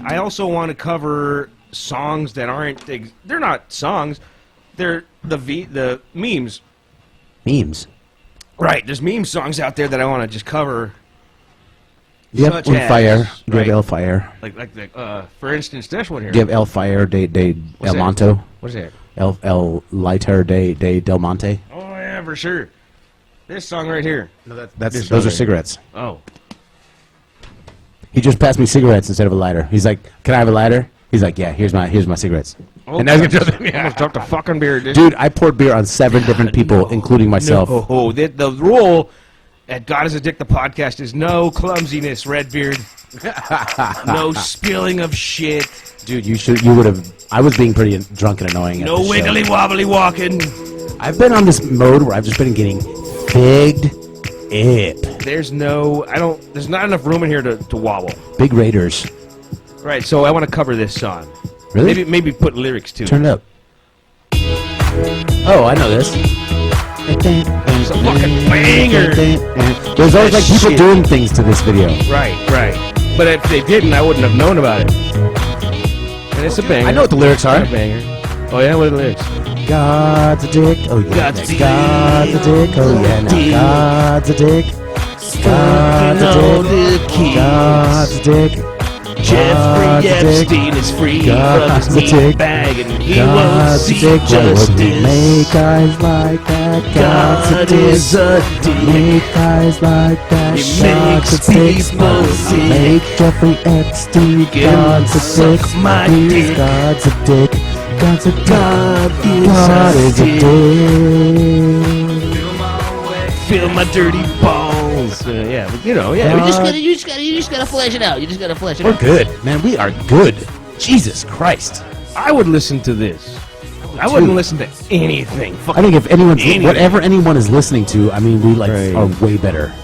I also want to cover songs that aren't. They're not songs. They're the memes. Memes. Right. There's meme songs out there that I want to just cover. Yep. Fire. Do you have El Fire? Like for instance, this one here. Do you have El Fire de El Monto? What's that? El Lighter de Del Monte. Oh yeah, for sure. This song right here. No, those are cigarettes. Oh. He just passed me cigarettes instead of a lighter. He's like, "Can I have a lighter?" He's like, "Yeah, here's my cigarettes." Oh, and I was gonna almost dropped a fucking beer, dude. I poured beer on 7 different people, including myself. No, the rule at God Is a Dick the podcast is no clumsiness, Redbeard. No spilling of shit. Dude, you would have. I was being pretty drunk and annoying. No wiggly wobbly walking. I've been on this mode where I've just been getting figged up. There's not enough room in here to wobble. Big Raiders. Right, so I want to cover this song. Really? Maybe put lyrics to it. Turn it up. Oh, I know this. It's a fucking banger. There's always like people doing things to this video. Right. But if they didn't, I wouldn't have known about it. And it's a banger. I know what the lyrics are. It's a banger. Oh yeah, what are the lyrics? God's a dick. Oh yeah. God's a dick. Oh yeah. Now God's a dick. God's a dick. God's a dick. Jeffrey Epstein is free from his meat bag and he won't see justice. Make eyes like that. God is a dick. Make eyes like that. He makes people sick. Make Jeffrey Epstein. God's a dick. Please, God's a dick. God's a dick. God is a dick. Feel my dirty balls. Yeah, but you You just gotta flesh it out. You just gotta flesh it out. We're good, man. We are good. Jesus Christ. I would listen to this. I wouldn't listen to anything. I think if whatever anyone is listening to, I mean, we are way better.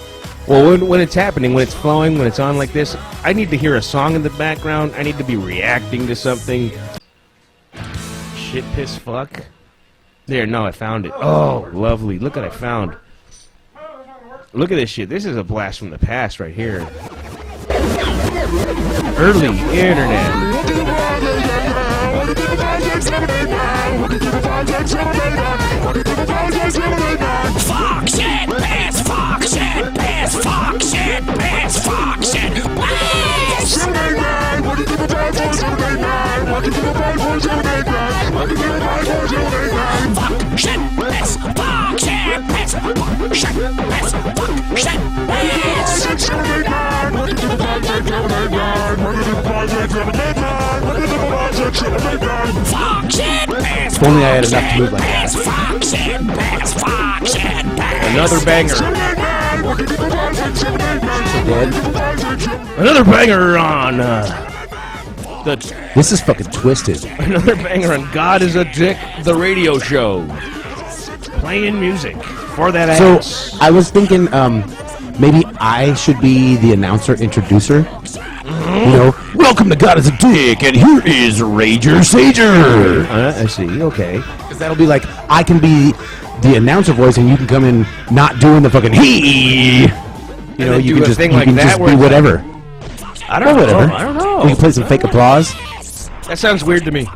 Well, when it's happening, when it's flowing, when it's on like this, I need to hear a song in the background. I need to be reacting to something. Shit, piss, fuck. There, no, I found it. Oh, lovely. Look what I found. Look at this shit. This is a blast from the past right here. Early internet. Fuck shit, piss, fuck shit, piss, fuck shit, piss, fuck shit, piss. Fuck shit, piss, fuck shit, piss, fuck shit, piss, fuck shit, piss. Fuck shit, piss. If only I had enough to move like that. Fuck shit, piss, fuck shit, piss. Another banger. Dead. Another banger on This is fucking twisted. another banger on God Is a Dick, the radio show. Playing music for that ass. So I was thinking, maybe I should be the announcer introducer. You know, welcome to God Is a Dick, and here is Rager Sager. I see. Okay. Because that'll be like, I can be the announcer voice, and you can come in not doing the fucking he. You know, you can just, thing you like can that just be whatever. I don't know. Whatever. I don't know. We can play some fake applause. That sounds weird to me.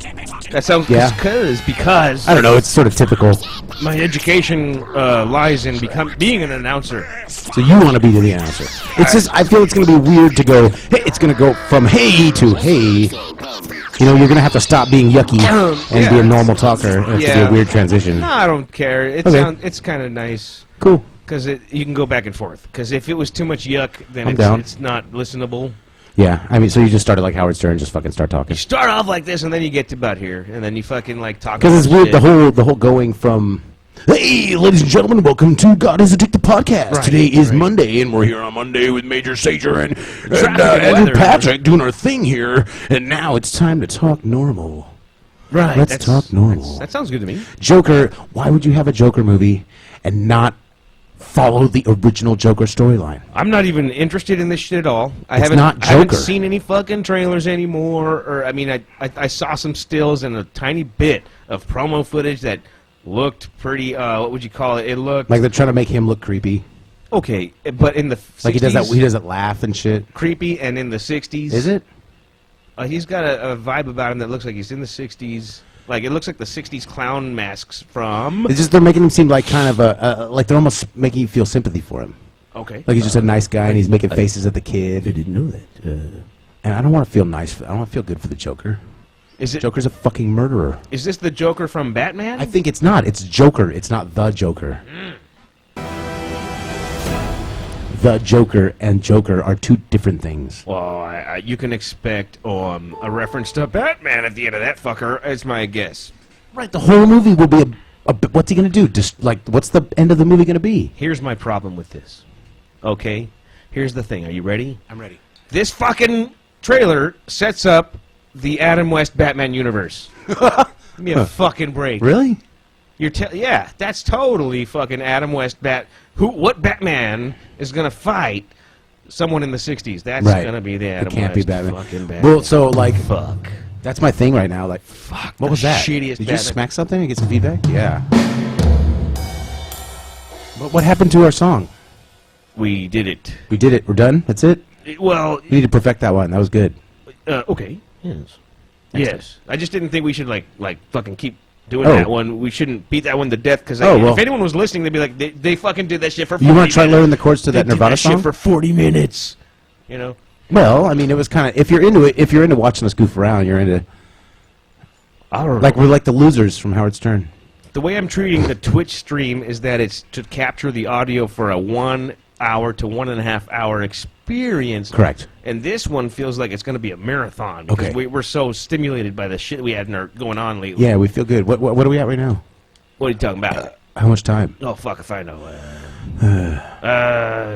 That sounds because I don't know. It's sort of typical. my education lies in being an announcer. So you want to be the announcer? It's just I feel it's going to be weird to go. Hey, it's going to go from hey to hey. You know, you're going to have to stop being yucky and be a normal talker. It's going to be a weird transition. No, I don't care. It's kind of nice. Cool. Because you can go back and forth. Because if it was too much yuck, then it's not listenable. Yeah, I mean, so you just started like Howard Stern, just fucking start talking. You start off like this, and then you get to about here, and then you fucking like talk. Because it's weird, the whole going from, hey, ladies and gentlemen, welcome to God Is a Dick the podcast. Right, Today is Monday, and we're here on Monday with Major Sager and weather. Patrick doing our thing here, and now it's time to talk normal. Right. Let's talk normal. That sounds good to me. Joker, why would you have a Joker movie and not follow the original Joker storyline? I'm not even interested in this shit at all. I It's not I haven't Joker. seen any fucking trailers anymore. Or I mean, I saw some stills and a tiny bit of promo footage that looked pretty. What would you call it? It looked Like they're trying to make him look creepy. okay, but in the 60s, Like he does that laugh and shit. creepy, and in the 60s, Is it? He's got a vibe about him that looks like he's in the 60s. Like, it looks like the 60s clown masks from... It's just they're making him seem like kind of like they're almost making you feel sympathy for him. Okay. Like he's just a nice guy and he's making faces at the kid. I didn't know that. And I don't want to feel nice. I don't want to feel good for the Joker. Is it? Joker's a fucking murderer. Is this the Joker from Batman? I think it's not. It's Joker. It's not the Joker. The Joker and Joker are two different things. Well, you can expect a reference to Batman at the end of that fucker, is my guess. Right. The whole movie will be what's he gonna do? Just like what's the end of the movie gonna be? Here's my problem with this. Okay? Here's the thing. Are you ready? I'm ready. This fucking trailer sets up the Adam West Batman universe. Give me a fucking break. Really? Yeah, that's totally fucking Adam West What Batman is gonna fight someone in the 60s? That's Right. gonna be the Adam It can't West be Batman. fucking Batman. Well, so like Fuck. that's my thing right now. Like, Fuck. what was the that? Shittiest Did you Batman. smack something and get some feedback? Yeah. What happened to our song? We did it. We did it. We're done. That's it. Well, We need to perfect that one. That was good. okay. Yes. Next Yes. I just didn't think we should like fucking keep doing Oh. that one. We shouldn't beat that one to death because Oh, well. if anyone was listening, they'd be like, they fucking did that shit for 40 You want to try minutes. learning the chords to They that did Nirvana shit song? for 40 minutes. You know. Well, I mean, it was kind of if you're into it, if you're into watching us goof around, you're into I don't know. like we're like the losers from Howard Stern. The way I'm treating the Twitch stream is that it's to capture the audio for a 1 hour to 1.5 hour experience. Correct. And this one feels like it's going to be a marathon because Okay. we're so stimulated by the shit we had going on lately. Yeah, we feel good. What are we at right now? What are you talking about? How much time? Oh, fuck if I know.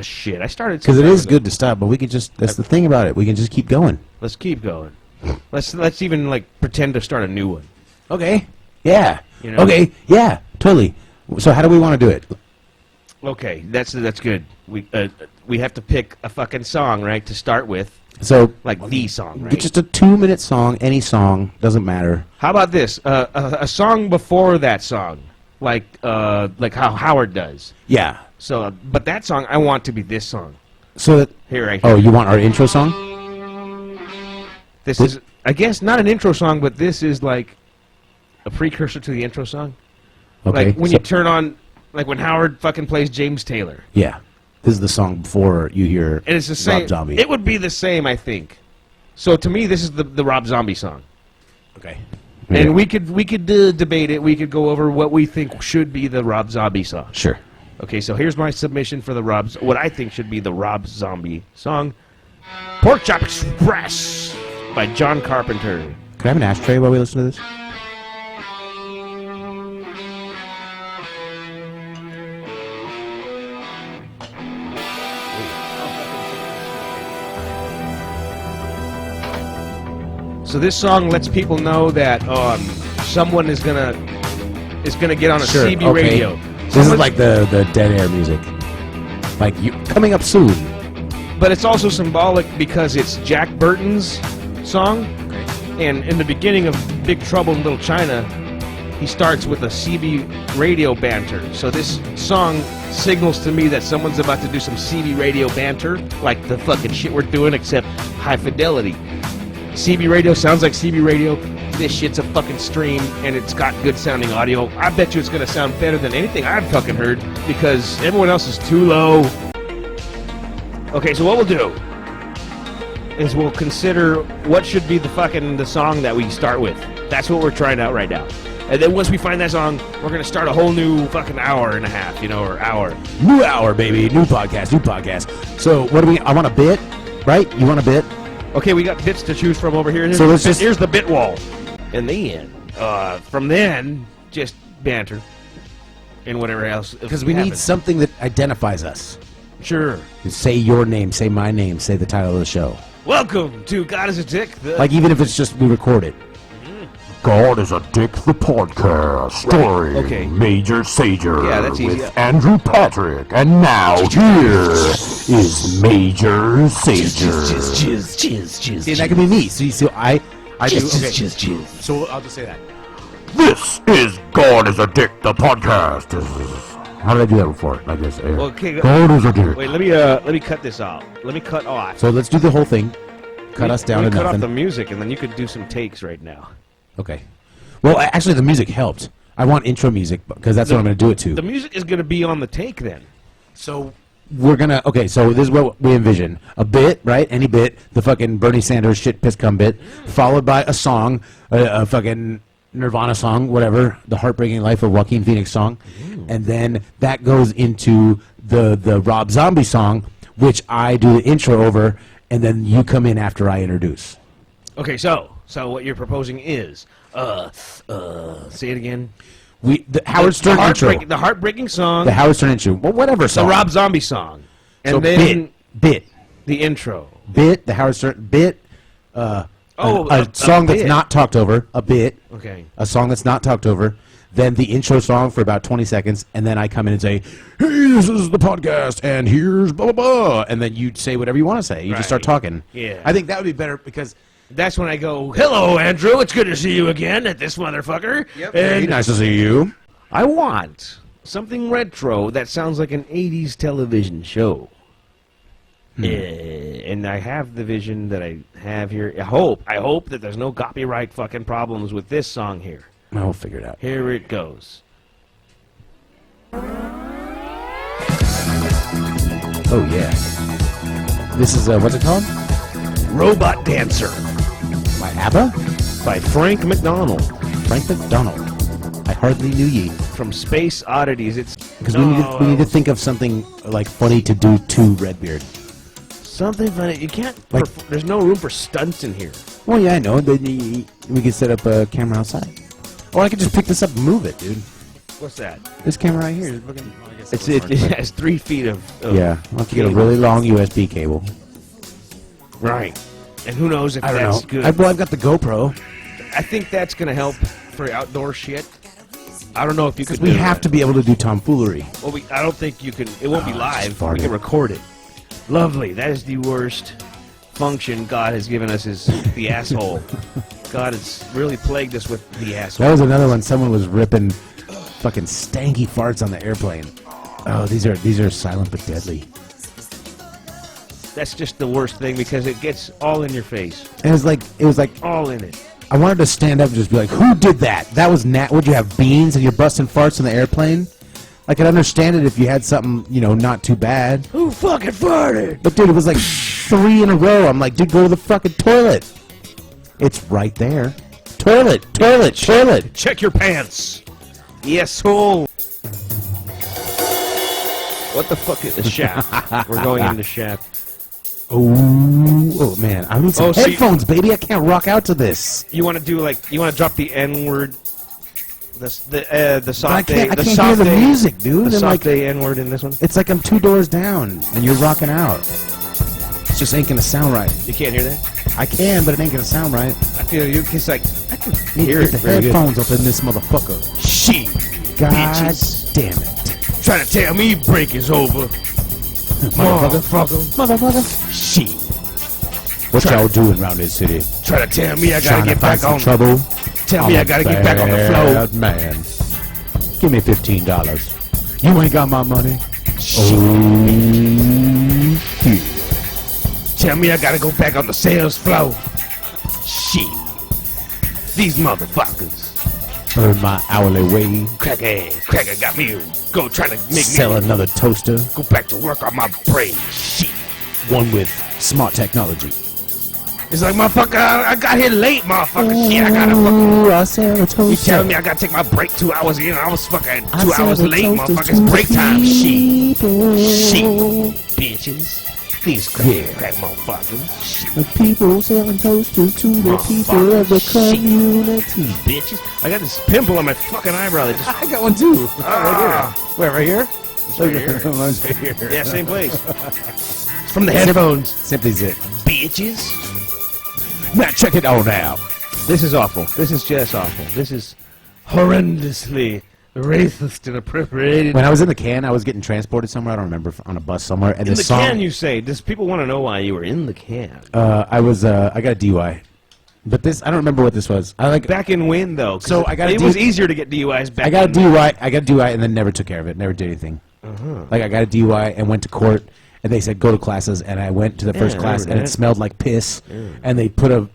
Shit. I started... Because it some is time good to stop, but we can just. That's the thing about it. We can just keep going. ago. Let's keep going. Let's even, like, pretend to start a new one. Okay. Yeah. You know? Okay. Yeah. Totally. So how do we want to do it? Okay, that's good. We have to pick a fucking song, right, to start with. So Like the song, right? get just a 2-minute song, any song, doesn't matter. How about this? A song before that song, like how Howard does. Yeah. So, but that song I want to be this song. So that. Here, right Oh, here. you want our intro song? This is, I guess, not an intro song, but this is like a precursor to the intro song. Okay. Like when so- you turn on, like when Howard fucking plays James Taylor, Yeah. This is the song before you hear and it's the same. Rob Zombie. It would be the same, I think. So to me, this is the Rob Zombie song. Okay. And we could debate it. We could go over what we think should be the Rob Zombie song. Sure. Okay, so here's my submission for what I think should be the Rob Zombie song. Pork Chop Express by John Carpenter. Can I have an ashtray while we listen to this? So this song lets people know that someone is gonna get on a CB okay. radio. This is Someone's- like the dead air music. Like you coming up soon. But it's also symbolic because it's Jack Burton's song. And in the beginning of Big Trouble in Little China, he starts with a CB radio banter. So this song signals to me that someone's about to do some CB radio banter, like the fucking shit we're doing, except high fidelity. CB radio sounds like CB radio. This shit's a fucking stream, and it's got good sounding audio. I bet you it's gonna sound better than anything I've fucking heard, because everyone else is too low. Okay, so what we'll do is we'll consider what should be the song that we start with. That's what we're trying out right now. And then once we find that song, we're gonna start a whole new fucking hour and a half, or hour. New hour, baby. New podcast. So what do we? I want a bit, right? You want a bit? Okay, we got bits to choose from over here. So let's just- Here's the bit wall. And then, from then, just banter. And whatever else. Because we need happens. something that identifies us. Sure. Say your name. Say my name. Say the title of the show. Welcome to God is a Dick. Like even if it's just we record it. God is a Dick, the podcast, starring okay. Major Sager Yeah, that's easy. with Andrew Patrick. And now here is Major Sager. See, that can be me. So I do. Okay. So I'll just say that. This is God is a Dick, the podcast. How did I do that before? Like this. Okay, God is a Dick. wait, let me cut this off. Let me cut off. So let's do the whole thing. cut us down to cut off nothing. the music, and then you could do some takes right now. Okay. Well, actually, the music helped. I want intro music because that's what I'm going to do it to. The music is going to be on the take then. So we're gonna so this is what we envision: a bit, right? Any bit, the fucking Bernie Sanders shit piss cum bit, followed by a song, a fucking Nirvana song, whatever, the Heartbreaking Life of Joaquin Phoenix song, and then that goes into the Rob Zombie song, which I do the intro over, and then you come in after I introduce. Okay, so what you're proposing is say it again. The Howard Stern intro, the heartbreaking song, the Howard Stern intro, well, whatever the song, Rob Zombie song, and so then bit, the intro. the Howard Stern bit. A song that's bit. not talked over, a bit. Okay. A song that's not talked over. Then the intro song for about 20 seconds, and then I come in and say, "Hey, this is the podcast, and here's blah blah blah," and then you say whatever you want to say. You just start talking. Yeah. I think that would be better because That's when I go, "Hello, Andrew. It's good to see you again at this motherfucker." Yep. And Hey, nice to see you. I want something retro that sounds like an 80s television show. And I have the vision that I have here. I hope that there's no copyright fucking problems with this song here. I'll figure it out. Here it goes. Oh yeah. This is what's it called? Robot Dancer By ABBA? by Frank McDonald Frank McDonald. I hardly knew ye. from Space Oddities. It's Because we need to think of something like funny to do to Redbeard. something funny. You can't. Like- There's no room for stunts in here. Well, yeah, I know. But we could set up a camera outside. Or I could just pick this up and move it, dude. What's that? This camera right here is fucking. It has 3 feet of Yeah, I'll have to get a really long USB cable. right. And who knows if I don't that's know. good. I've got the GoPro. I think that's gonna help for outdoor shit. I don't know if you could. We do have that. to be able to do tomfoolery. Well, I don't think you can. It won't be Oh, live. just We farted. can record it. Lovely. That is the worst function God has given us is the asshole. God has really plagued us with the asshole. That was another one. Someone was ripping fucking stanky farts on the airplane. Oh, these are silent but deadly. That's just the worst thing because it gets all in your face. And it was like All in it. I wanted to stand up and just be like, "Who did that? That was Would you have beans and you're busting farts on the airplane?" I could understand it if you had something, not too bad. Who fucking farted? But dude, it was like 3 in a row. I'm like, dude, go to the fucking toilet. It's right there. Toilet. Check your pants. Yes, hole. What the fuck is the shaft? We're going into shaft. Oh man, I need some Oh, so you- headphones, baby. I can't rock out to this. You want to do you want to drop the N word, the soft But I day, can't the hear soft the day- music, dude. The And soft day N word in this one. it's like I'm 2 doors down and you're rocking out. It just ain't gonna sound right. You can't hear that. I can, but it ain't gonna sound right. I feel you. It's like I can Need hear to it get the very good. headphones up in this motherfucker. She, God bitches, damn it, trying to tell me break is over. motherfucker. She What y'all doing around this city? trying to tell me I gotta Trying to get find back some on. trouble? Tell me I gotta get back on the flow. Bad man. Give me $15. You ain't got my money. Oh, yeah. Tell me I gotta go back on the sales floor. She, these motherfuckers. Earn my hourly wage. Cracker got me. Go trying to make Sell me another toaster. go back to work on my brain. She. One with smart technology. It's like, motherfucker, I got here late, motherfucker. Shit, I gotta fucking. Ooh, I sell a toaster. You telling me I gotta take my break 2 hours in? I was fucking I 2 sell hours the late, toasters motherfucker. to It's break time. She. people. Bitches. These crack motherfuckers. Shit, The people selling toasters to the people of the community. bitches. I got this pimple on my fucking eyebrow that just. I got one too. Ah, Where, right here? right here. Mine's right here. Yeah, same place. It's from the headphones. Simply Zip. Bitches. Now check it out now. This is awful. This is just awful. This is horrendously racist and appropriated. When I was in the can, I was getting transported somewhere. I don't remember, on a bus somewhere. And In this the song, can, you say. Does people want to know why you were in the can? I got a DUI. But this, I don't remember what this was. Back in when, though? 'Cause So I got a it was easier to get DUIs back I got a then. DUI. I got a DUI and then never took care of it. Never did anything. Like I got a DUI and went to court, and they said go to classes, and I went to the first I class, remember and it that. smelled like piss, and they put a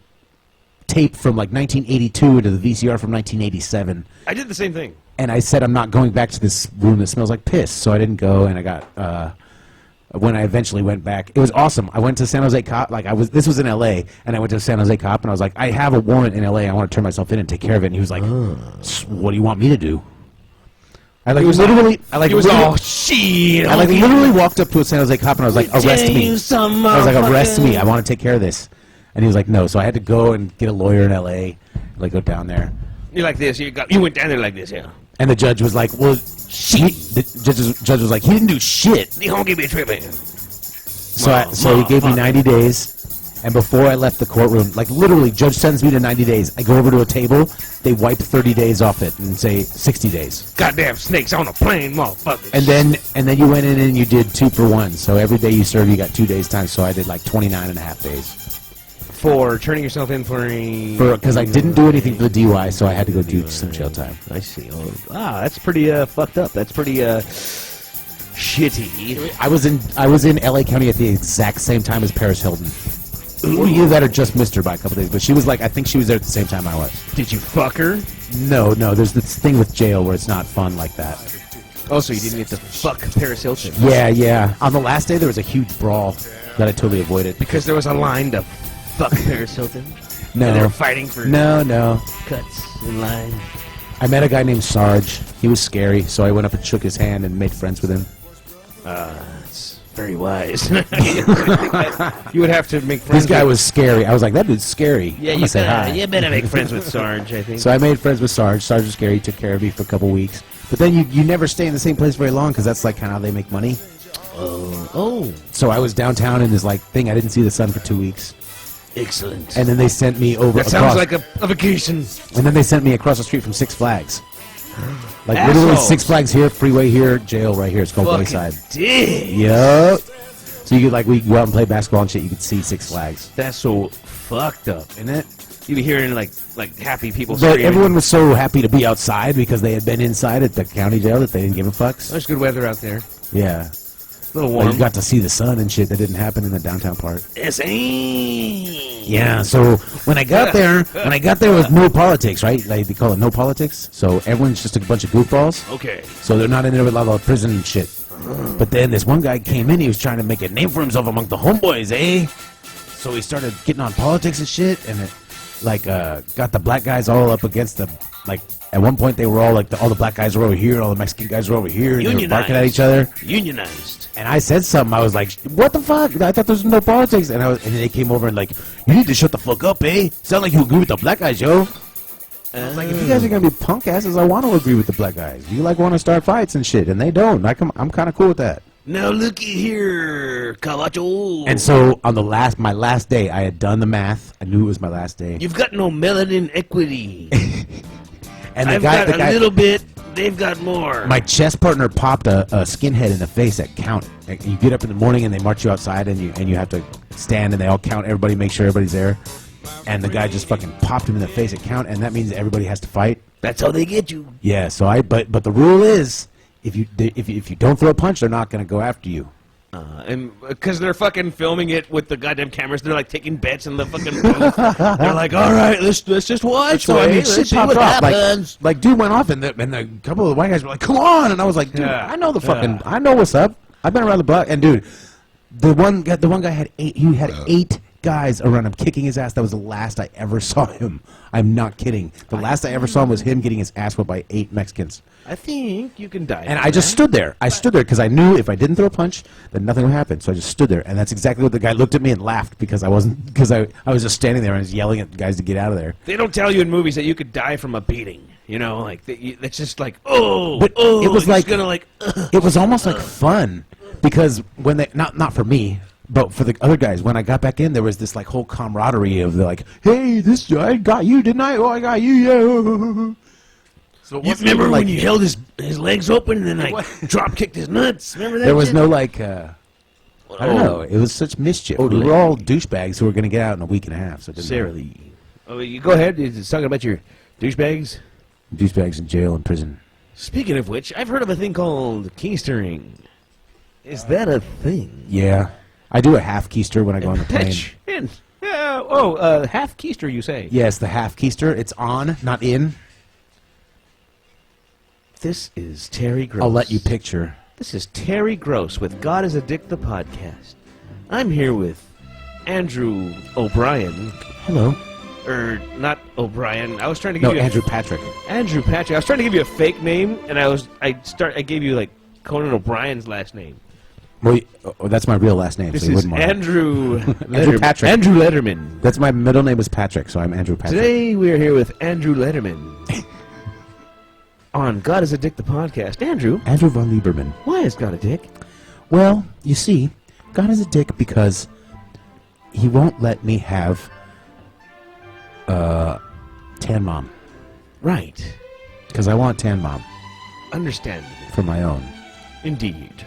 tape from like 1982 into the VCR from 1987, I did the same thing. and I said I'm not going back to this room that smells like piss, so I didn't go, and I got when I eventually went back, it was awesome. I went to San Jose Cop, this was in LA, and I went to San Jose Cop, and I was like, I have a warrant in LA, I want to turn myself in and take care of it, and he was like, what do you want me to do? I like literally, shit. I like literally walked up to a San Jose Cop, and I was like, arrest me. I was like, arrest me, I want to take care of this. And he was like, no, so I had to go and get a lawyer in LA, like go down there. You're like this. You went down there like this, yeah. And the judge was like, well, the judge was like, he didn't do shit. He don't give me a trip, man. So he gave me 90 days, and before I left the courtroom, like literally, judge sends me to 90 days. I go over to a table, they wipe 30 days off it and say 60 days. Goddamn snakes on a plane, motherfucker. And then you went in and you did 2 for 1. So every day you serve, you got 2 days time. So I did like 29 and a half days. For turning yourself in for a... Because I didn't do anything for the DUI, so I had to go do some jail time. I see. Oh, that's pretty fucked up. That's pretty shitty. I was in LA County at the exact same time as Paris Hilton. Either that or just missed her by a couple days, but she was like, I think she was there at the same time I was. Did you fuck her? No, there's this thing with jail where it's not fun like that. Oh, so you didn't get to fuck Paris Hilton? Yeah. On the last day, there was a huge brawl that I totally avoided. Because there was a line to fuck Paris Hilton? No. And they were fighting for No. cuts in line? I met a guy named Sarge. He was scary, so I went up and shook his hand and made friends with him. That's very wise. You would have to make friends This guy with... was scary. I was like, that dude's scary. Yeah, I'm you gonna say hi. You better make friends with Sarge, I think. So I made friends with Sarge. Sarge was scary. He took care of me for a couple weeks. But then you never stay in the same place very long because that's like kind of how they make money. Oh. So I was downtown in this like thing. I didn't see the sun for 2 weeks. Excellent. And then they sent me over That across. sounds like a vacation. And then they sent me across the street from Six Flags. Like Assholes. literally 6 Flags here, freeway here, jail right here. It's called Wayside. Dig. Yup. So you could like we could go out and play basketball and shit. You could see Six Flags. That's so fucked up, isn't it? You'd be hearing like happy people But screaming. everyone was so happy to be outside because they had been inside at the county jail that they didn't give a fuck. There's good weather out there. Yeah. A little Like warm. you got to see the sun and shit that didn't happen in the downtown part. S.A. Yeah, so when I got there, it was no politics, right? Like they call it no politics. So everyone's just a bunch of goofballs. Okay. So they're not in there with a lot of prison and shit. But then this one guy came in, he was trying to make a name for himself among the homeboys, eh? So he started getting on politics and shit, and it got the black guys all up against the, like, at one point they were all like, all the black guys were over here, all the Mexican guys were over here, and they were barking at each other. Unionized. And I said something, I was like, what the fuck? I thought there was no politics. And then they came over and like, you need to shut the fuck up, eh? Sound like you agree with the black guys, yo. I was like, if you guys are gonna be punk asses, I want to agree with the black guys. You like want to start fights and shit, and they don't. I'm kind of cool with that. Now looky here, Camacho. And so on my last day, I had done the math. I knew it was my last day. You've got no melanin equity. And I've got a little bit. They've got more. My chess partner popped a skinhead in the face at count. Like, you get up in the morning and they march you outside and you have to stand and they all count everybody, make sure everybody's there. And the guy just fucking popped him in the face at count, and that means everybody has to fight. That's how they get you. Yeah. So but the rule is, if you don't throw a punch, they're not gonna go after you. And because they're fucking filming it with the goddamn cameras, they're like taking bets in the fucking booth. They're like, all right, let's just watch. So I mean, let's shit see popped what off. happens. Like dude went off, and a couple of the white guys were like, "Come on!" And I was like, "Dude, Yeah. I know I know what's up. I've been around the block." And dude, the one guy had 8. He had 8 guys around him kicking his ass. That was the last I ever saw him. I'm not kidding. The last I ever saw him was him getting his ass whipped by 8 Mexicans. I think you can die. And I just stood there. I stood there because I knew if I didn't throw a punch, then nothing would happen. So I just stood there, and that's exactly what the guy looked at me and laughed because I was just standing there and I was yelling at the guys to get out of there. They don't tell you in movies that you could die from a beating. You know, like it's just like it But it was like gonna like. it was almost like fun because when they not for me. But for the other guys, when I got back in, there was this like whole camaraderie of the like, hey, I got you, didn't I? Oh, I got you, yeah. So You remember when you held his legs open and then like drop kicked his nuts? Remember that? there was shit? no like, I don't know. It was such mischief. We were all douchebags who were going to get out in a week and a half. So it didn't matter. Seriously. Oh, you go ahead. You're talking about your douchebags. Douchebags in jail and prison. Speaking of which, I've heard of a thing called keystering. Is that a thing? Yeah. I do a half keister when I go on the plane. Pitch in. Half keister, you say? Yes, the half keister. It's on, not in. This is Terry Gross. I'll let you picture. This is Terry Gross with God is a Dick the podcast. I'm here with Andrew O'Brien. Hello. Or not O'Brien. I was trying to give No, you Andrew Patrick. Andrew Patrick. I was trying to give you a fake name, and I gave you like Conan O'Brien's last name. Well, that's my real last name. This so you is wouldn't want Andrew Andrew Patrick. Andrew Letterman. That's my middle name is Patrick, so I'm Andrew Patrick. Today we are here with Andrew Letterman on God is a Dick the podcast. Andrew von Lieberman. why is God a dick? Well, you see, God is a dick because he won't let me have Tan Mom. Right. Because I want Tan Mom Understandable. for my own. Indeed.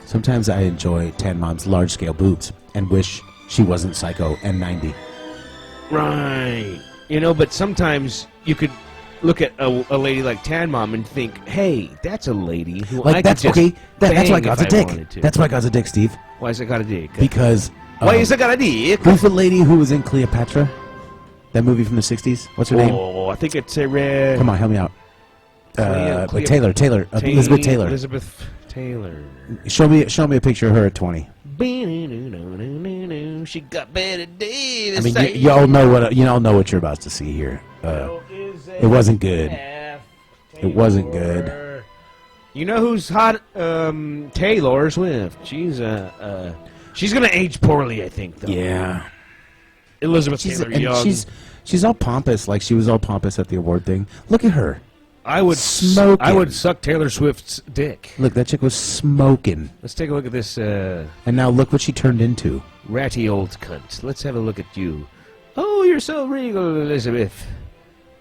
Sometimes I enjoy Tan Mom's large-scale boobs and wish she wasn't Psycho and 90. Right. You know, but sometimes you could look at a lady like Tan Mom and think, hey, that's a lady who I Like, could that's just okay. That's why bang God's if a I dick. wanted to. That's why God's a dick, Steve. Why is it got a dick? Because Why is it got a dick? who's the lady who was in Cleopatra? That movie from the 60s? What's her name? Oh, I think it's a Come on, help me out. Cleo- Taylor. Elizabeth Taylor. Elizabeth Taylor. Show me a picture of her at 20. She got better days. I mean, you all know what you're about to see here. It wasn't good. It wasn't good. You know who's hot? Taylor Swift. She's gonna age poorly, I think. Though. Yeah. Elizabeth She's, Taylor and Young. she's all pompous, like she was all pompous at the award thing. Look at her. I would smoking. I would suck Taylor Swift's dick. Look, that chick was smoking. Let's take a look at this And now look what she turned into. ratty old cunt. Let's have a look at you. Oh, you're so regal, Elizabeth.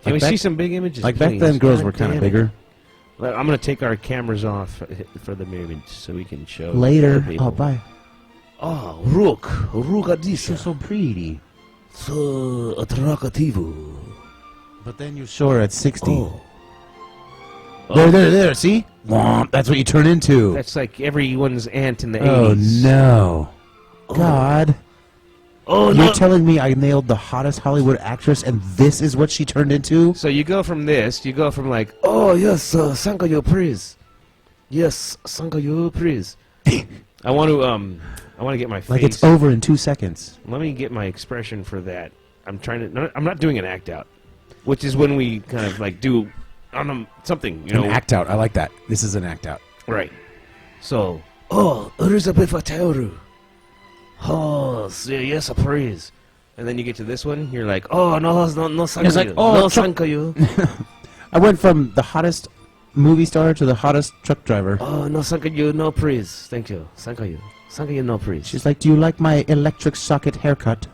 Can we see some big images? Like back please? then, girls God were kind of damn it. bigger. Well, I'm gonna take our cameras off for the moment so we can show Later. people. Oh, bye. Oh, Rugadisa. She's so pretty. So attractivo. But then you saw her at 60. Oh. There. See? Womp. That's what you turn into. That's like everyone's aunt in the Oh 80s. no. God. Oh, You're no. telling me I nailed the hottest Hollywood actress and this is what she turned into? So you go from this, you go from like, oh yes, Sankayo please. Yes, Sankayo please. I want to get my face. Like it's over in 2 seconds. Let me get my expression for that. I'm not doing an act out, which is when we kind of like do something, you know. An act out. I like that. This is an act out. Right. So, oh, Elizabeth Taylor. Oh, yes, please. And then you get to this one, you're like, oh, no, Sankayo. It's like, oh, no, truck- Sankayo. I went from the hottest movie star to the hottest truck driver. Oh, no, Sankayo, no please. Thank you. Sankayo. Sankayo, no please. She's like, do you like my electric socket haircut?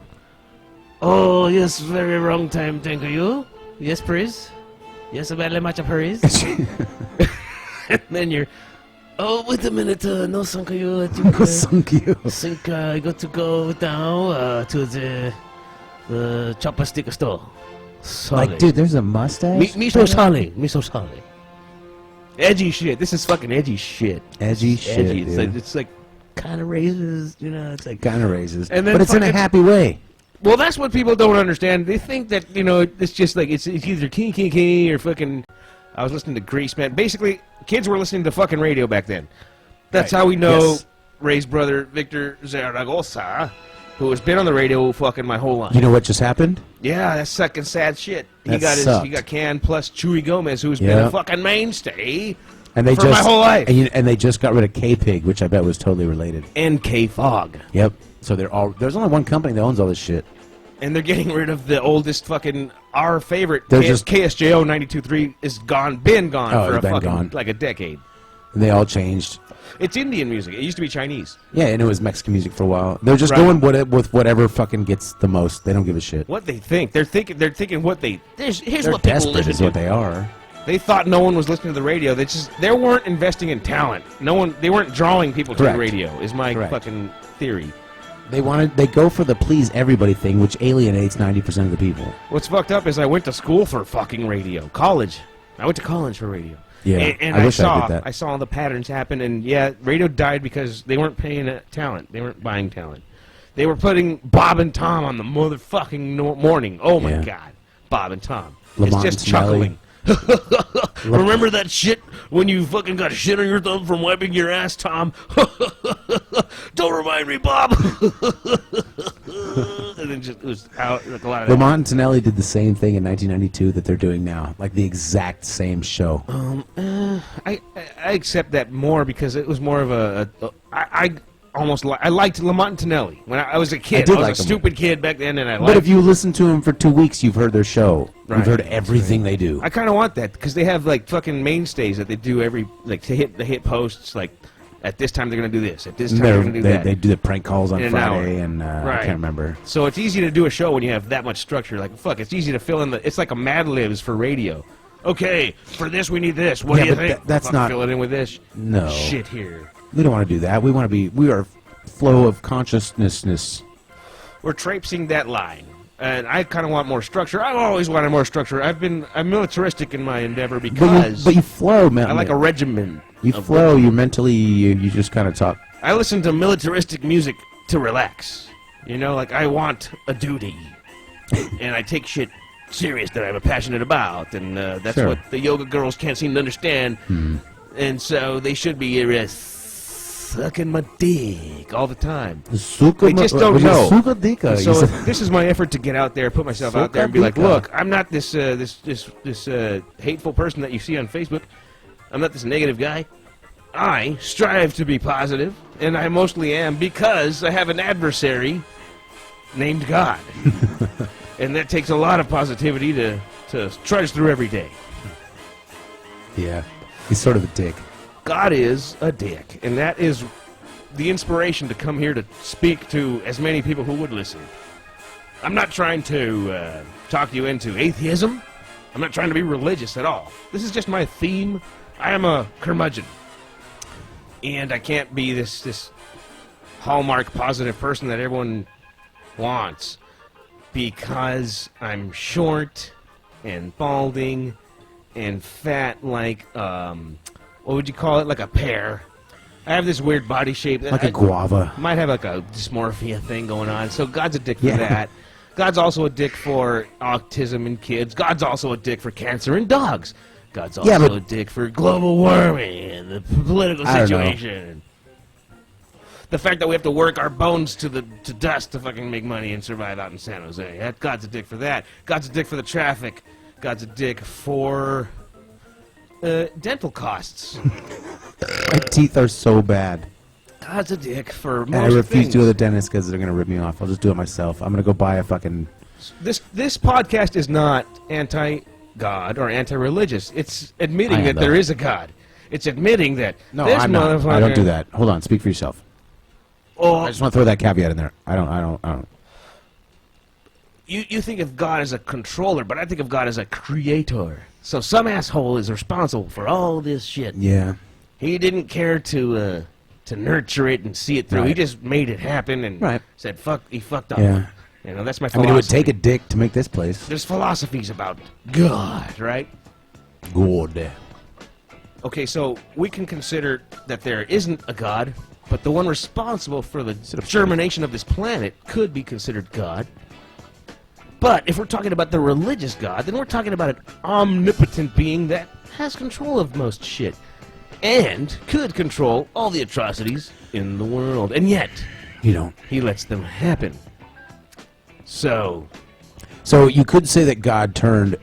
Oh, yes, very wrong time, thank you. Yes, please. Yes, very much, please. And then you're, oh, wait a minute, no, Sankayo. I think, I got to go down to the chopper stick store. Sorry. Like, dude, there's a mustache? Me so sorry. Me so sorry. Edgy shit. This is fucking edgy shit. Edgy shit, Edgy. dude. It's like kind of raises, you know. It's like Kind of raises. And then But it's in a fucking- happy way. Well, that's what people don't understand. They think that, you know, it's just like it's either key or fucking. I was listening to Grease, man. Basically, kids were listening to fucking radio back then. That's Right. how we know Yes. Ray's brother Victor Zaragoza, who has been on the radio fucking my whole life. You know what just happened? Yeah, that's fucking sad shit. That He sucked. got canned plus Chewy Gomez, who's been Yeah. a fucking mainstay And they for just my whole life. And they just got rid of K-Pig, which I bet was totally related. NK Fog. Yep. So there's only one company that owns all this shit. And they're getting rid of the oldest fucking, our favorite, They're just- KSJO 92.3 is been gone Oh, for it's a been fucking, gone. like a decade. And they all changed. It's Indian music. It used to be Chinese. Yeah, and it was Mexican music for a while. They're just Right. going with whatever fucking gets the most. They don't give a shit. What they think. They're thinking what they, here's They're what people desperate listen is to. what they are. They thought no one was listening to the radio. They weren't investing in talent. They weren't drawing people to Correct. the radio, is my Correct. fucking theory. They go for the please everybody thing, which alienates 90% of the people. What's fucked up is I went to school for fucking radio. College. I went to college for radio. Yeah, and I wish I saw did that. I saw the patterns happen, and yeah, radio died because they weren't paying talent. They weren't buying talent. They were putting Bob and Tom on the motherfucking morning. Oh my God, Bob and Tom. Lamont it's just and Nelly. chuckling. Remember that shit when you fucking got shit on your thumb from wiping your ass, Tom? Don't remind me, Bob. And then just it was out like a lot of Lamont and Nelly did the same thing in 1992 that they're doing now, like the exact same show. I accept that more because it was more of I liked Lamont and Nelly when I was a kid. I was a stupid kid back then, and I liked. But if you listen to them for 2 weeks, you've heard their show. Right. You've heard everything they do. I kind of want that because they have like fucking mainstays that they do every like to hit posts like at this time they're gonna do this, at this time they're gonna do that. They do the prank calls on In an Friday, hour. and Right. I can't remember. So it's easy to do a show when you have that much structure. Like fuck, it's easy to fill in the. It's like a Mad Libs for radio. Okay, for this we need this. What do you but think? that's not. Fill it in with this. No Shit here. We don't want to do that. We want to be. We are flow of consciousness. We're traipsing that line. And I kind of want more structure. I've always wanted more structure. I'm militaristic in my endeavor because But you flow, man. I like a regimen. You flow. You mentally. You just kind of talk. I listen to militaristic music to relax. You know, like I want a duty, and I take shit serious that I'm passionate about, and that's Sure. what the yoga girls can't seem to understand. And so they should be sucking my dick all the time. They just don't know. So this is my effort to get out there, put myself out there, and be like, look, I'm not this hateful person that you see on Facebook. I'm not this negative guy. I strive to be positive, and I mostly am because I have an adversary named God. And that takes a lot of positivity to trudge through every day. Yeah, he's sort of a dick. God is a dick, and that is the inspiration to come here to speak to as many people who would listen. I'm not trying to talk you into atheism. I'm not trying to be religious at all. This is just my theme. I am a curmudgeon, and I can't be this hallmark positive person that everyone wants because I'm short and balding and fat like what would you call it? Like a pear. I have this weird body shape. Like a guava. Might have like a dysmorphia thing going on. So God's a dick for Yeah. that. God's also a dick for autism in kids. God's also a dick for cancer in dogs. God's also a dick for global warming and the political I don't know. situation. The fact that we have to work our bones to dust to fucking make money and survive out in San Jose. God's a dick for that. God's a dick for the traffic. God's a dick for dental costs. My teeth are so bad. God's a dick for most And I refuse things. to go to the dentist because they're going to rip me off. I'll just do it myself. I'm going to go buy a fucking... This podcast is not anti-God or anti-religious. It's admitting that there is a God. It's admitting that No, this I'm not. motherfucker... I don't do that. Hold on. Speak for yourself. Oh, I just want to throw that caveat in there. I don't. You think of God as a controller, but I think of God as a creator. So some asshole is responsible for all this shit. Yeah. He didn't care to nurture it and see it through. Right. He just made it happen and said, fuck, he fucked up. Yeah. You know, that's my I philosophy. mean, it would take a dick to make this place. There's philosophies about God, right? Good. Okay, so we can consider that there isn't a God, but the one responsible for the germination of this planet could be considered God. But if we're talking about the religious God, then we're talking about an omnipotent being that has control of most shit and could control all the atrocities in the world. And yet, he lets them happen. So you could say that God turned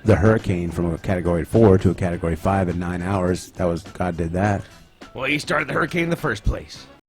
the hurricane from a Category 4 to a Category 5 in 9 hours. God did that. well, he started the hurricane in the first place.